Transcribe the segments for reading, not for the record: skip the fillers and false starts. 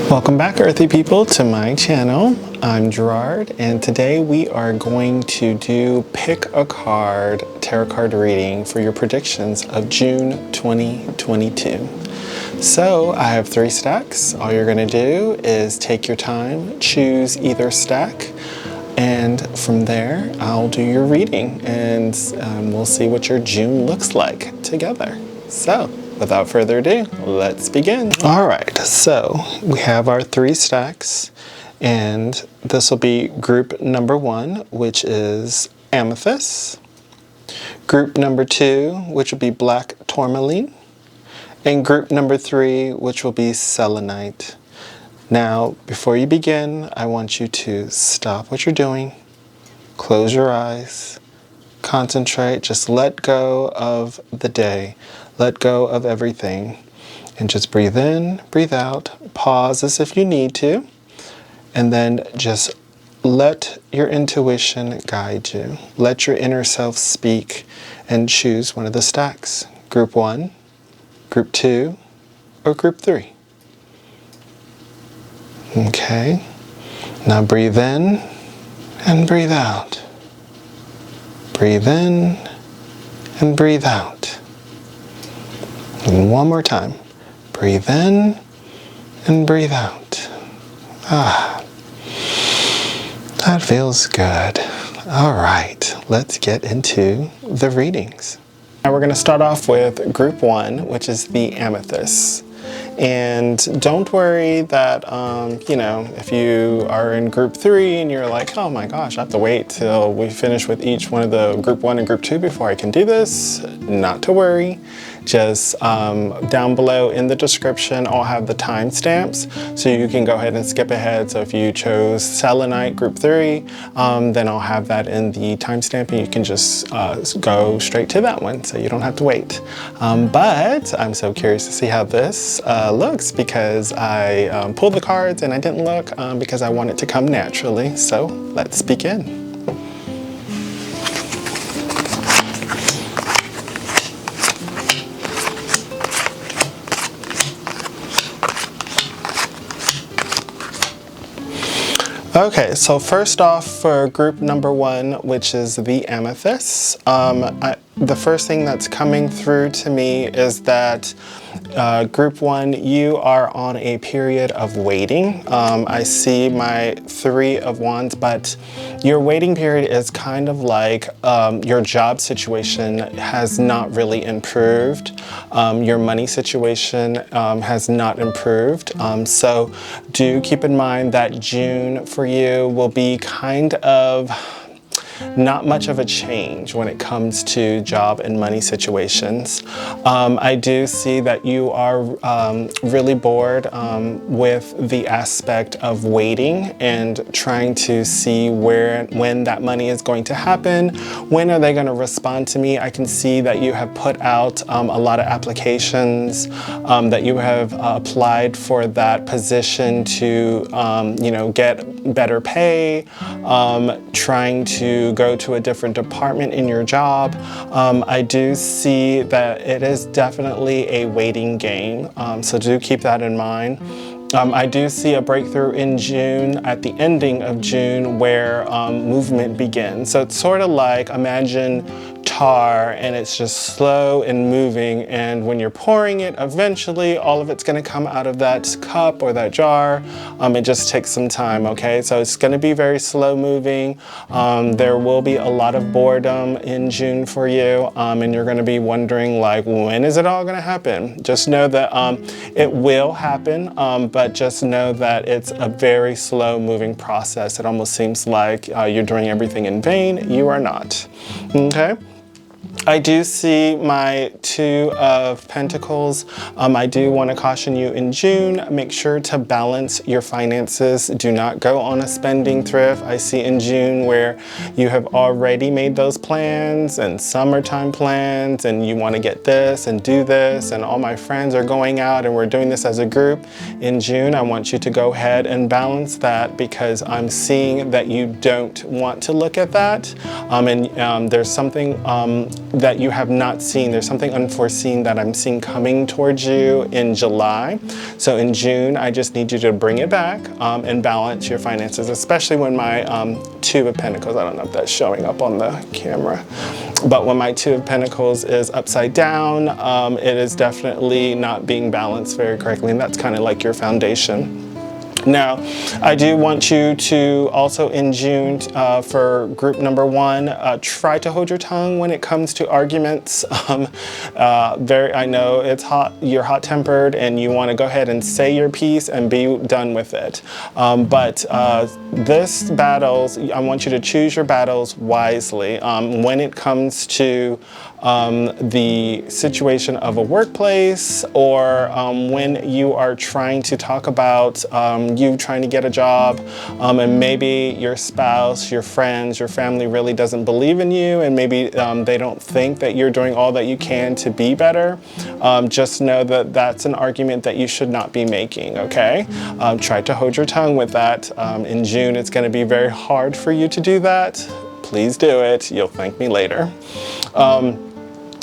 Welcome back, Earthy people, to my channel. I'm Gerard, and today we are going to do pick a card tarot card reading for your predictions of June 2022. So I have 3 stacks. All you're going to do is take your time, choose either stack, and from there I'll do your reading, and we'll see what your June looks like together. So without further ado, let's begin. All right, so we have our 3 stacks, and this will be group number 1, which is Amethst, group number 2, which will be Black Tourmaline, and group number 3, which will be Selenite. Now, before you begin, I want you to stop what you're doing, close your eyes, concentrate, just let go of the day, let go of everything, and just breathe in, breathe out, pause as if you need to, and then just let your intuition guide you. Let your inner self speak and choose one of the stacks. Group 1, group 2, or group 3. Okay, now breathe in and breathe out. Breathe in and breathe out. And one more time. Breathe in and breathe out. Ah, that feels good. All right, let's get into the readings. Now we're going to start off with group 1, which is the Amethst. And don't worry that, if you are in group 3 and you're like, oh my gosh, I have to wait till we finish with each one of the group 1 and group 2 before I can do this. Not to worry. Just down below in the description, I'll have the timestamps, so you can go ahead and skip ahead. So if you chose Selenite group 3, then I'll have that in the timestamp, and you can just go straight to that one, so you don't have to wait. But I'm so curious to see how this looks, because I pulled the cards and I didn't look because I want it to come naturally. So let's begin. Okay, so first off for group number 1, which is the Amethst, the first thing that's coming through to me is that group 1, you are on a period of waiting. I see my 3 of Wands, but your waiting period is kind of like your job situation has not really improved. Your money situation has not improved. So do keep in mind that June for you will be kind of not much of a change when it comes to job and money situations. I do see that you are really bored with the aspect of waiting and trying to see when that money is going to happen. When are they going to respond to me? I can see that you have put out a lot of applications, that you have applied for that position to get better pay, trying to go to a different department in your job. I do see that it is definitely a waiting game, so do keep that in mind. I do see a breakthrough in June, at the ending of June, where movement begins. So it's sort of like, imagine tar, and it's just slow and moving, and when you're pouring it, eventually all of it's going to come out of that cup or that jar. It just takes some time, okay? So it's going to be very slow moving. There will be a lot of boredom in June for you, and you're going to be wondering, like, when is it all going to happen? Just know that it will happen, but just know that it's a very slow moving process. It almost seems like you're doing everything in vain. You are not, okay? I do see my 2 of Pentacles. I do want to caution you in June, make sure to balance your finances. Do not go on a spending thrift. I see in June where you have already made those plans and summertime plans, and you want to get this and do this, and all my friends are going out and we're doing this as a group. In June, I want you to go ahead and balance that, because I'm seeing that you don't want to look at that. And there's something that you have not seen. There's something unforeseen that I'm seeing coming towards you in July. So in June, I just need you to bring it back and balance your finances, especially when my Two of Pentacles, I don't know if that's showing up on the camera, but when my Two of Pentacles is upside down, it is definitely not being balanced very correctly, and that's kind of like your foundation. Now, I do want you to also in June for group number 1, try to hold your tongue when it comes to arguments. I know it's hot, you're hot-tempered and you want to go ahead and say your piece and be done with it. But this battles, I want you to choose your battles wisely. When it comes to the situation of a workplace, or when you are trying to talk about you trying to get a job, and maybe your spouse, your friends, your family really doesn't believe in you, and maybe they don't think that you're doing all that you can to be better. Just know that that's an argument that you should not be making, okay? Try to hold your tongue with that. In June, it's going to be very hard for you to do that. Please do it. You'll thank me later.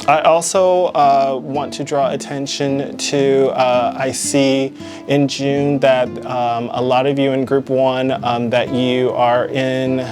I also want to draw attention to, I see in June that a lot of you in group 1 that you are in,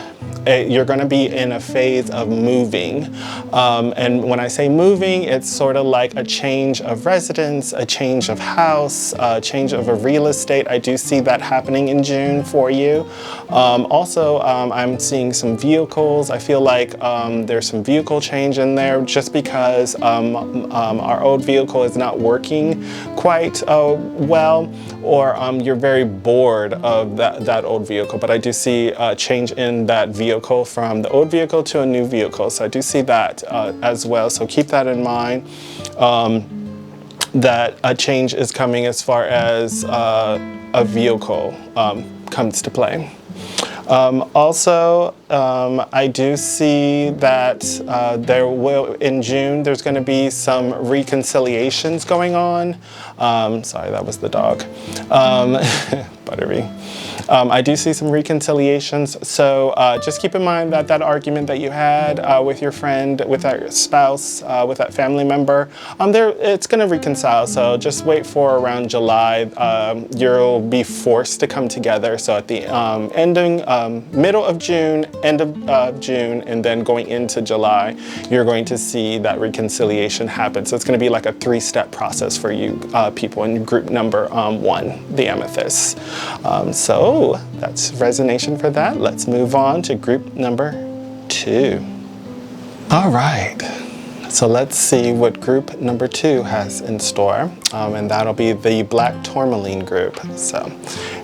you're going to be in a phase of moving. And when I say moving, it's sort of like a change of residence, a change of house, a change of a real estate. I do see that happening in June for you. Also, I'm seeing some vehicles. I feel like there's some vehicle change in there just because our old vehicle is not working quite well, or you're very bored of that old vehicle. But I do see a change in that vehicle from the old vehicle to a new vehicle. So I do see that as well. So keep that in mind, that a change is coming as far as a vehicle comes to play. Also, I do see that in June, there's going to be some reconciliations going on. Sorry, that was the dog. Buttery. I do see some reconciliations, so just keep in mind that that argument that you had with your friend, with that spouse, with that family member, it's going to reconcile. So just wait for around July. You'll be forced to come together. So at the middle of June, end of June, and then going into July, you're going to see that reconciliation happen. So it's going to be like a 3-step process for you people in group number 1, the Amethyst. So that's resonation for that. Let's move on to group number 2. All right. So let's see what group number 2 has in store, and that'll be the Black Tourmaline group.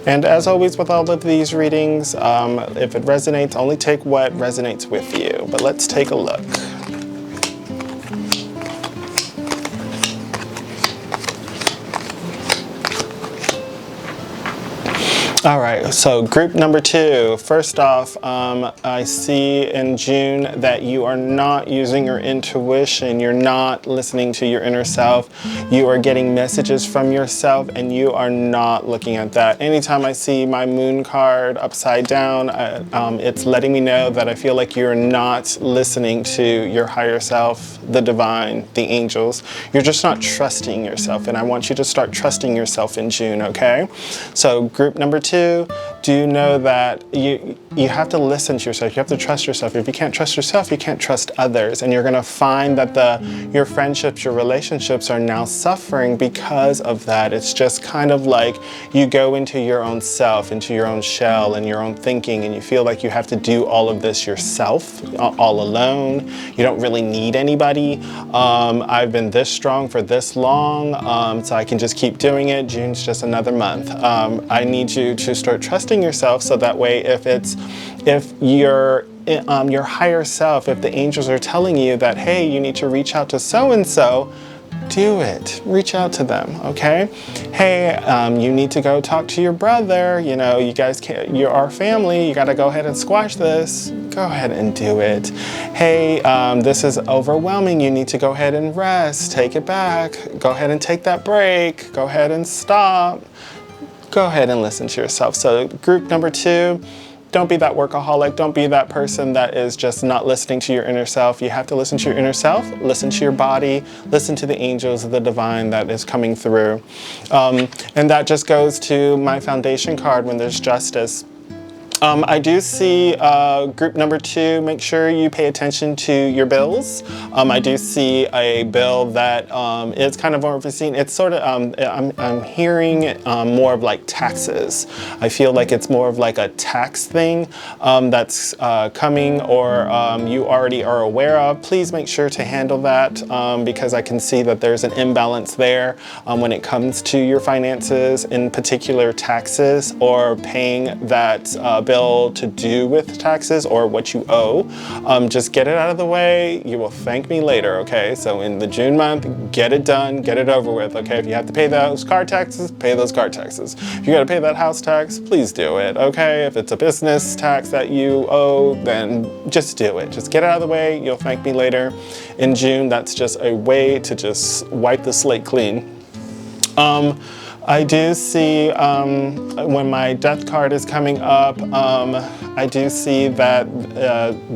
And as always with all of these readings, if it resonates, only take what resonates with you. But let's take a look. All right, so group number 2. First off, I see in June that you are not using your intuition. You're not listening to your inner self. You are getting messages from yourself and you are not looking at that. Anytime I see my moon card upside down, it's letting me know that I feel like you're not listening to your higher self, the divine, the angels. You're just not trusting yourself, and I want you to start trusting yourself in June, okay? So group number 2, do know that you have to listen to yourself. You have to trust yourself. If you can't trust yourself, you can't trust others. And you're going to find that your friendships, your relationships are now suffering because of that. It's just kind of like you go into your own self, into your own shell and your own thinking, and you feel like you have to do all of this yourself, all alone. You don't really need anybody. I've been this strong for this long, so I can just keep doing it. June's just another month. I need you to start trusting yourself, so that way if your higher self, if the angels are telling you that, hey, you need to reach out to so-and-so, do it. Reach out to them, okay? Hey, you need to go talk to your brother. You know, you guys can't, you're our family. You got to go ahead and squash this. Go ahead and do it. Hey, this is overwhelming. You need to go ahead and rest. Take it back. Go ahead and take that break. Go ahead and stop. Go ahead and listen to yourself. So group number 2, Don't be that workaholic. Don't be that person that is just not listening to your inner self. You have to listen to your inner self, listen to your body, listen to the angels of the divine that is coming through. And that just goes to my foundation card when there's justice. I do see group number 2, make sure you pay attention to your bills. I do see a bill that is kind of overseen. It's sort of, I'm hearing more of like taxes. I feel like it's more of like a tax thing that's coming, or you already are aware of. Please make sure to handle that because I can see that there's an imbalance there when it comes to your finances, in particular taxes or paying that bill to do with taxes or what you owe. Just get it out of the way. You will thank me later, okay? So in the June month, get it done, get it over with, okay? If you have to pay those car taxes, pay those car taxes. If you gotta pay that house tax, please do it, okay? If it's a business tax that you owe, then just do it. Just get it out of the way. You'll thank me later. In June, that's just a way to just wipe the slate clean. I do see when my death card is coming up, I do see that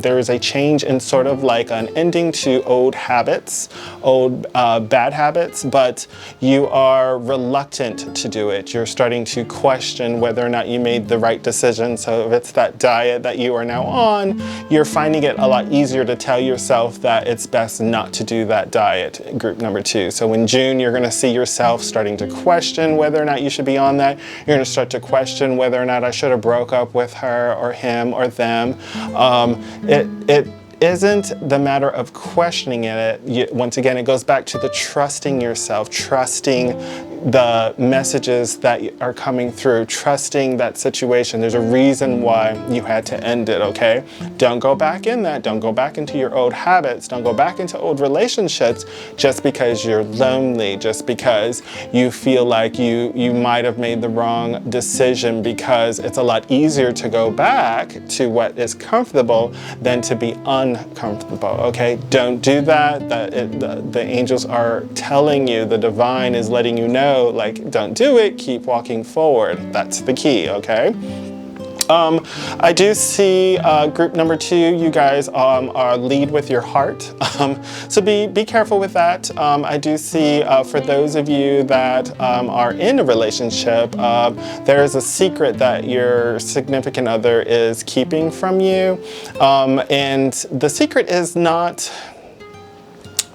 there is a change in sort of like an ending to old habits, old bad habits, but you are reluctant to do it. You're starting to question whether or not you made the right decision. So if it's that diet that you are now on, you're finding it a lot easier to tell yourself that it's best not to do that diet, group number 2. So in June, you're gonna see yourself starting to question whether or not you should be on that. You're gonna start to question whether or not I should have broke up with her or him or them. It isn't the matter of questioning it. Once again, it goes back to the trusting yourself, trusting the messages that are coming through, trusting that situation. There's a reason why you had to end it, okay? Don't go back in that. Don't go back into your old habits. Don't go back into old relationships just because you're lonely, just because you feel like you might have made the wrong decision, because it's a lot easier to go back to what is comfortable than to be uncomfortable, okay? Don't do that. The angels are telling you, the divine is letting you know, like, don't do it, keep walking forward. That's the key, okay? I do see group number 2, you guys are lead with your heart. So be careful with that. I do see for those of you that are in a relationship, there is a secret that your significant other is keeping from you. And the secret is not,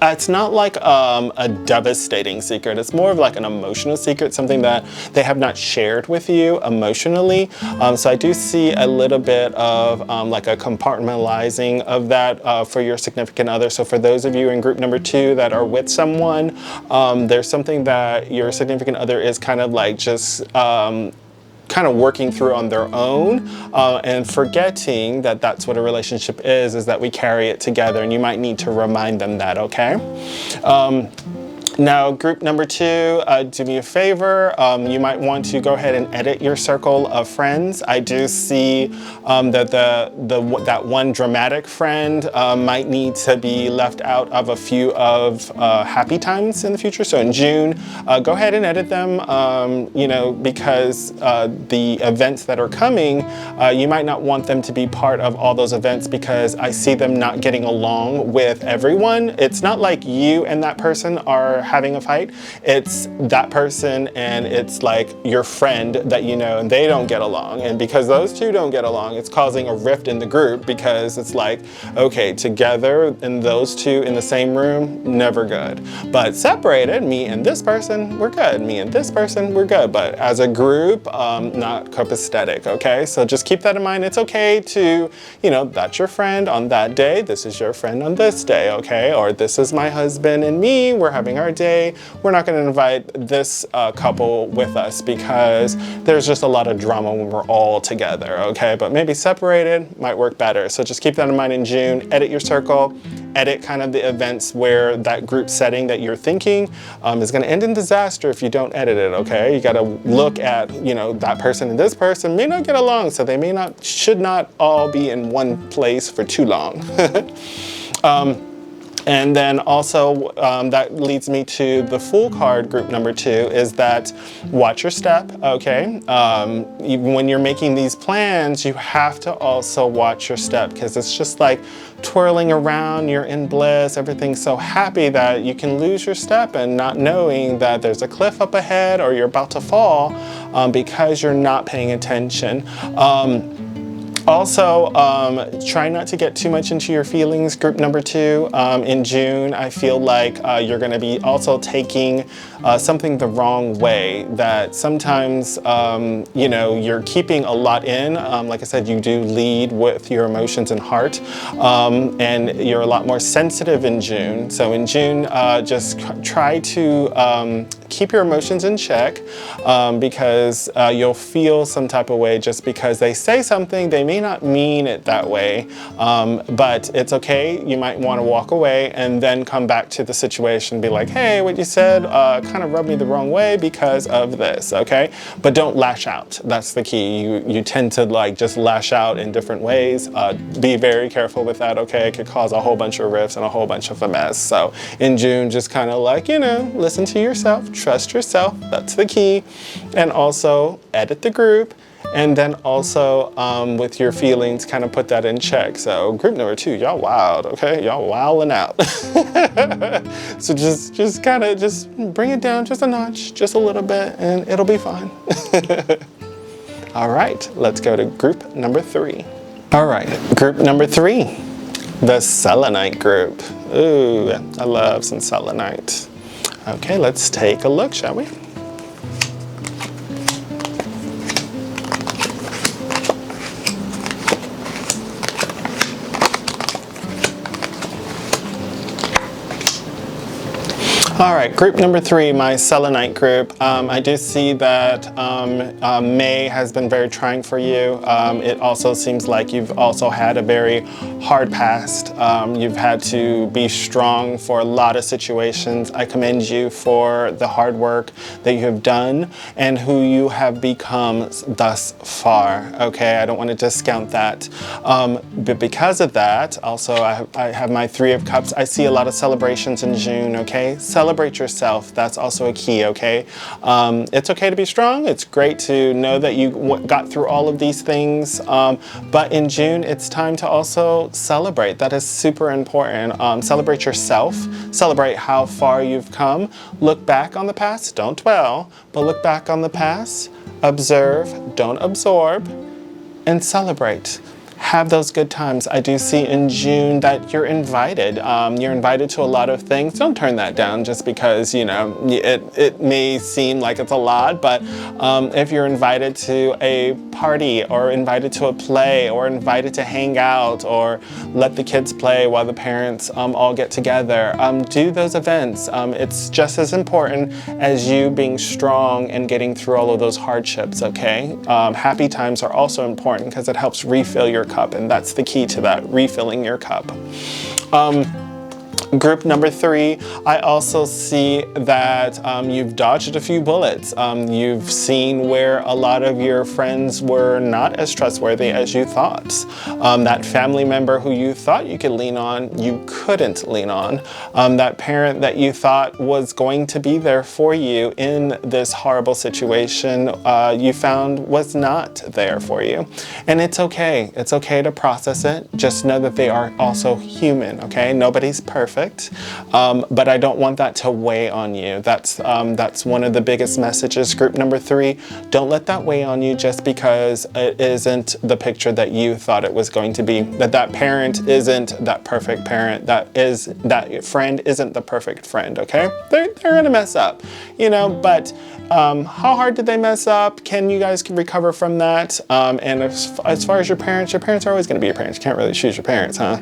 it's not like a devastating secret. It's more of like an emotional secret, something that they have not shared with you emotionally. So I do see a little bit of like a compartmentalizing of that for your significant other. So for those of you in group number 2 that are with someone, there's something that your significant other is kind of like just kind of working through on their own and forgetting that that's what a relationship is that we carry it together, and you might need to remind them that, okay? Now, group number 2, do me a favor. You might want to go ahead and edit your circle of friends. I do see that that one dramatic friend might need to be left out of a few of happy times in the future. So in June, go ahead and edit them, you know, because the events that are coming, you might not want them to be part of all those events, because I see them not getting along with everyone. It's not like you and that person are having a fight. It's that person and it's like your friend that you know, and they don't get along. And because those two don't get along, it's causing a rift in the group, because it's like, okay, together and those two in the same room, never good. But separated, me and this person, we're good. Me and this person, we're good. But as a group, not copacetic, okay? So just keep that in mind. It's okay to, you know, that's your friend on that day. This is your friend on this day, okay? Or this is my husband and me, we're having our day. We're not going to invite this couple with us because there's just a lot of drama when we're all together, okay? But maybe separated might work better. So just keep that in mind in June. Edit your circle, edit kind of the events where that group setting that you're thinking is going to end in disaster if you don't edit it, okay? You got to look at, you know, that person and this person may not get along, so they should not all be in one place for too long. And then also that leads me to the Fool card, group number 2, is that watch your step, okay? Even when you're making these plans, you have to also watch your step, because it's just like twirling around, you're in bliss, everything's so happy that you can lose your step and not knowing that there's a cliff up ahead or you're about to fall because you're not paying attention. Also, try not to get too much into your feelings, group number 2. In June, I feel like you're going to be also taking something the wrong way, that sometimes, you know, you're keeping a lot in. Like I said, you do lead with your emotions and heart, and you're a lot more sensitive in June. So in June, just try to keep your emotions in check, because you'll feel some type of way just because they say something. They may not mean it that way, but it's okay. You might want to walk away and then come back to the situation and be like, hey, what you said kind of rubbed me the wrong way because of this, okay? But don't lash out. That's the key. You tend to like just lash out in different ways. Be very careful with that, okay? It could cause a whole bunch of rifts and a whole bunch of a mess. So in June, just kind of like, you know, listen to yourself, trust yourself. That's the key. And also edit the group. And then also with your feelings, kind of put that in check. So group number 2, y'all wild, okay? Y'all wilding out. So just kind of just bring it down just a notch, just a little bit, and it'll be fine. All right, let's go to group number 3. All right, group number 3, the Selenite group. Ooh, I love some Selenite. Okay, let's take a look, shall we? All right, group number 3, my Selenite group. I do see that May has been very trying for you. It also seems like you've also had a very hard past. You've had to be strong for a lot of situations. I commend you for the hard work that you have done and who you have become thus far, okay? I don't want to discount that. But because of that, also I have my 3 of Cups. I see a lot of celebrations in June, okay? Celebrate yourself. That's also a key, okay? It's okay to be strong. It's great to know that you got through all of these things. But in June, it's time to also celebrate. That is super important. Celebrate yourself. Celebrate how far you've come. Look back on the past. Don't dwell, but look back on the past. Observe. Don't absorb. And celebrate. Have those good times. I do see in June that you're invited. You're invited to a lot of things. Don't turn that down just because, you know, it may seem like it's a lot, but if you're invited to a party or invited to a play or invited to hang out or let the kids play while the parents all get together, do those events. It's just as important as you being strong and getting through all of those hardships, okay? Happy times are also important because it helps refill your cup, and that's the key to that, refilling your cup. Group number 3, I also see that you've dodged a few bullets. You've seen where a lot of your friends were not as trustworthy as you thought. That family member who you thought you could lean on, you couldn't lean on. That parent that you thought was going to be there for you in this horrible situation, you found was not there for you. And it's okay. It's okay to process it. Just know that they are also human, okay? Nobody's perfect. But I don't want that to weigh on you. That's one of the biggest messages. Group number 3, don't let that weigh on you just because it isn't the picture that you thought it was going to be. That parent isn't that perfect parent. That friend isn't the perfect friend, okay? They're gonna mess up, you know, but how hard did they mess up? Can you guys recover from that? And as far as your parents are always gonna be your parents. You can't really choose your parents, huh?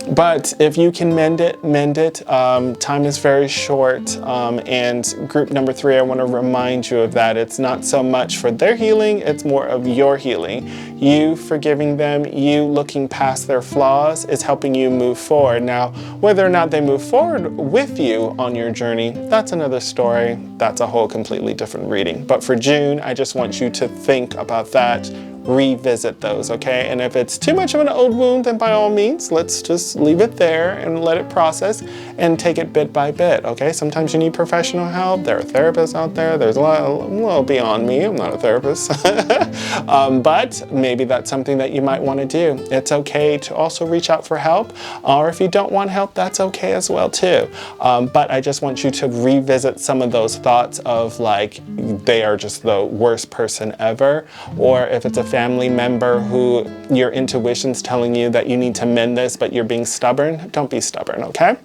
But if you can mend it. Time is very short, and group number 3, I want to remind you of that. It's not so much for their healing, it's more of your healing. You forgiving them, you looking past their flaws is helping you move forward. Now, whether or not they move forward with you on your journey, that's another story. That's a whole completely different reading. But for June, I just want you to think about that. revisit those, okay? And if it's too much of an old wound, then by all means, let's just leave it there and let it process and take it bit by bit, okay? Sometimes you need professional help. There are therapists out there. There's a lot, well, beyond me, I'm not a therapist. But maybe that's something that you might want to do. It's okay to also reach out for help, or if you don't want help, that's okay as well too. But I just want you to revisit some of those thoughts of like, they are just the worst person ever, or if it's a family member who your intuition's telling you that you need to mend this, but you're being stubborn, don't be stubborn, okay?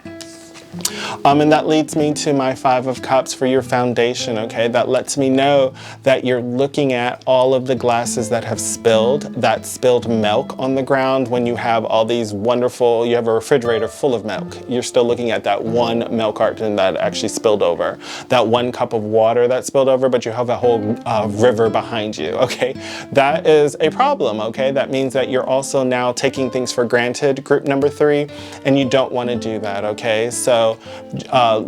And that leads me to my 5 of Cups for your foundation, okay? That lets me know that you're looking at all of the glasses that have spilled, that spilled milk on the ground when you have all these wonderful, you have a refrigerator full of milk. You're still looking at that one milk carton that actually spilled over, that 1 cup of water that spilled over, but you have a whole river behind you, okay? That is a problem, okay? That means that you're also now taking things for granted, group number 3, and you don't want to do that, okay? So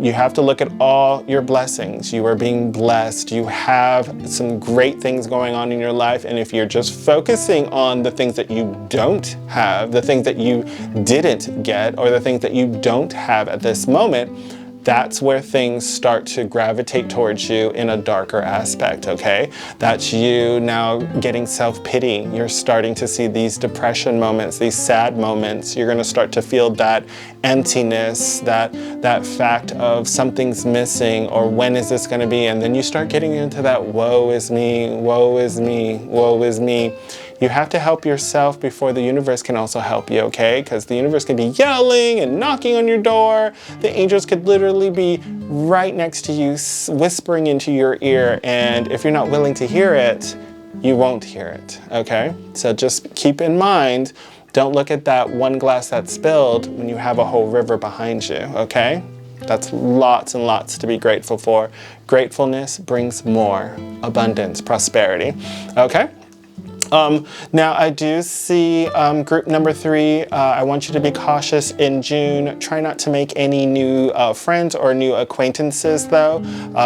you have to look at all your blessings. You are being blessed. You have some great things going on in your life. And if you're just focusing on the things that you don't have, the things that you didn't get, or the things that you don't have at this moment, that's where things start to gravitate towards you in a darker aspect, okay? That's you now getting self-pity. You're starting to see these depression moments, these sad moments. You're gonna start to feel that emptiness, that fact of something's missing, or when is this gonna be? And then you start getting into that woe is me, woe is me, woe is me. You have to help yourself before the universe can also help you, okay? Because the universe can be yelling and knocking on your door. The angels could literally be right next to you, whispering into your ear. And if you're not willing to hear it, you won't hear it, okay? So just keep in mind, don't look at that 1 glass that spilled when you have a whole river behind you, okay? That's lots and lots to be grateful for. Gratefulness brings more abundance, prosperity, okay? Now I do see group number 3, I want you to be cautious in June. Try not to make any new friends or new acquaintances though.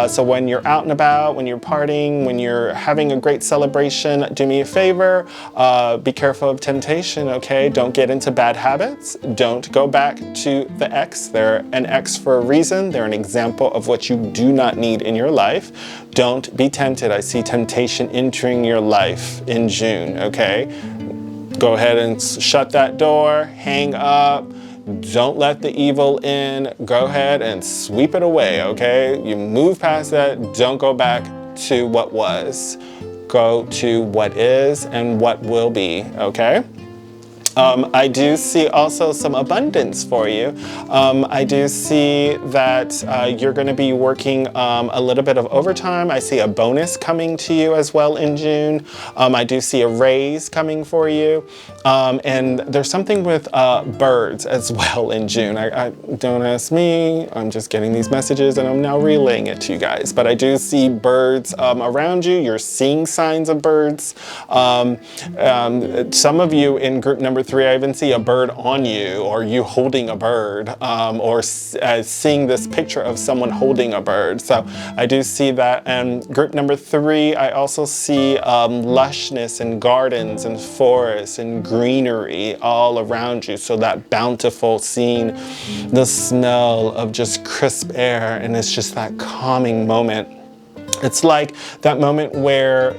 So when you're out and about, when you're partying, when you're having a great celebration, do me a favor, be careful of temptation, okay? Don't get into bad habits. Don't go back to the ex. They're an ex for a reason. They're an example of what you do not need in your life. Don't be tempted. I see temptation entering your life in June, okay? Go ahead and shut that door, hang up. Don't let the evil in. Go ahead and sweep it away, okay? You move past that. Don't go back to what was. Go to what is and what will be, okay? I do see also some abundance for you. I do see that you're going to be working a little bit of overtime. I see a bonus coming to you as well in June. I do see a raise coming for you. And there's something with birds as well in June. I don't ask me. I'm just getting these messages and I'm now relaying it to you guys. But I do see birds around you. You're seeing signs of birds. Some of you in group number 3, I even see a bird on you, or you holding a bird, or seeing this picture of someone holding a bird. So I do see that. And group number 3, I also see lushness and gardens and forests and greenery all around you. So that bountiful scene, the smell of just crisp air, and it's just that calming moment. It's like that moment where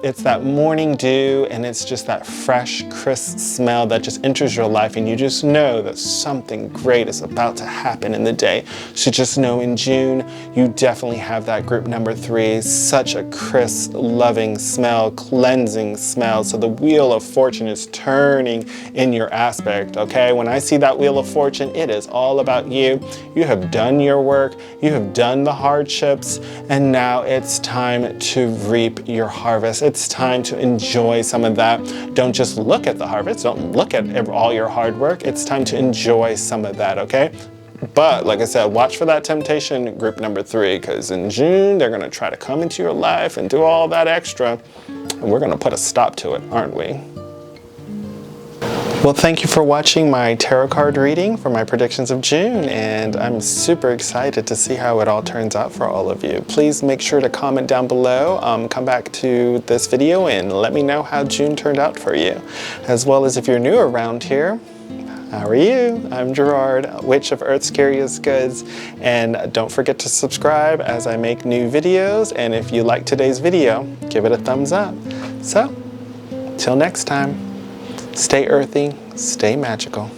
it's that morning dew and it's just that fresh, crisp smell that just enters your life, and you just know that something great is about to happen in the day. So just know in June, you definitely have that group number 3, such a crisp, loving smell, cleansing smell. So the wheel of fortune is turning in your aspect, okay? When I see that wheel of fortune, it is all about you. You have done your work, you have done the hardships, and now it's time to reap your harvest. It's time to enjoy some of that. Don't just look at the harvest. Don't look at all your hard work. It's time to enjoy some of that, okay? But like I said, watch for that temptation, group number 3, because in June, they're going to try to come into your life and do all that extra. And we're going to put a stop to it, aren't we? Well, thank you for watching my tarot card reading for my predictions of June, and I'm super excited to see how it all turns out for all of you. Please make sure to comment down below, come back to this video and let me know how June turned out for you. As well as if you're new around here, how are you? I'm Gerard, Witch of Earth's Scariest Goods, and don't forget to subscribe as I make new videos, and if you like today's video, give it a thumbs up. So, till next time, stay earthy, stay magical.